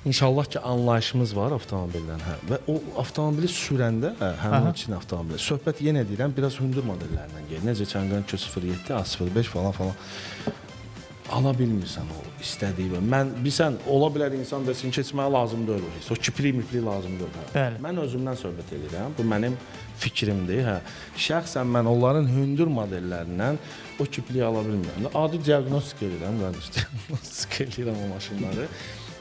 İnşallah ki anlayışımız var avtomobildən. Hə. Və o avtomobili sürəndə, həmin o Çin avtomobili. Söhbət yenə deyirəm, biraz hündür modellərindən gedir. Necə Çangan 207, A05 falan. Ala bilmirsən o istədiyi. Mən bilsən, ola bilər insan desin keçməyə lazım deyil o his. O kiprik lazım deyil. Bəli. Mən özümdən söhbət edirəm. Bu mənim fikrimdir. Hə. Şəxsən mən onların hündür modellərindən o kipriyi ala bilmirəm. Adi diaqnostik edirəm, qardaş. Diaqnostik edirəm o maşınları.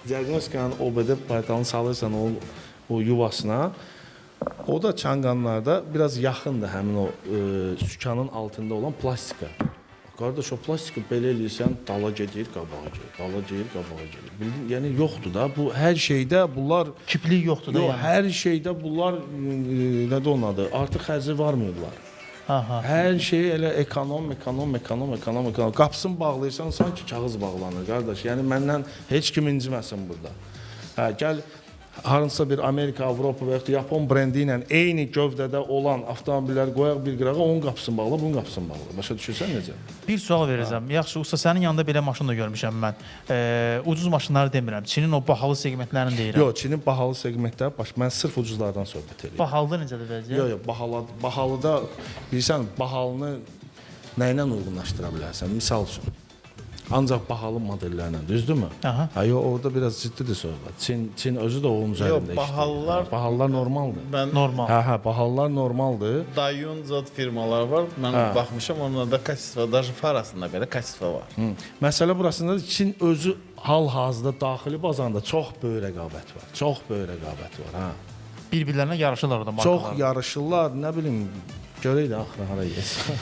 Diaqnostikanın OBD paytalını salırsan o yuvasına. O da Çanganlarda biraz yaxındır həmin o sükanın altında olan plastika. Qardaş, o plastiki belə eləyirsən, dala gedir, qabağa gedir. Dala gedir, qabağa gedir. Bildin? Yəni yoxdur da. Bu hər şeydə bunlar Kiplik yoxdur da yox, yəni. hər şeydə bunlar nədir onun adı? Artıq xərci varmıyıblar. Aha. Hər şey elə ekonom. Qapısını bağlayırsan, sanki kağız bağlanır, qardaş. Yəni məndən heç kim inciməsin burada. Hə, gəl hansısa bir Amerika, Avropa və ya Yapon brendi ilə eyni gövdədə olan avtomobilləri qoyaq bir qırağa, onun qapısını bağla, bunun qapısını bağla. Başa düşürsən necə? Bir sual verəcəm. Yaxşı, usta sənin yanında belə maşın da görmüşəm mən. Ucuz maşınları demirəm. Çinin o bahalı segmentlərini deyirəm. Yox, Çinin bahalı segmentləri mən sırf ucuzlardan söhbət edirəm. Bahalıda necədir vəziyyət? Yox, bahalıda bilirsən, bahalını nə ilə uyğunlaşdıra bilərsən? Misal üçün, ancaq bahalı modellərlə, düzdürmü? Aha. Ha, yox, orada biraz ciddidir söhbət. Çin özü də onun üzərində bahalılar- işləyir. Bahalılar normaldır. Ben Normal. Hə, bahalılar normaldır. Dayun zat firmalar var. Ben bakmışım, onlarda kачество, даже farasında belə kачество var. Məsələ burasındadır. Çin özü hal-hazırda daxili bazarında çox böyük rəqabət var. Çox böyük rəqabət var, hə. Bir-birlərinə yarışırlar orada markalar. Çox yarışırlar, nə bilim, görək də axırı hara yesin.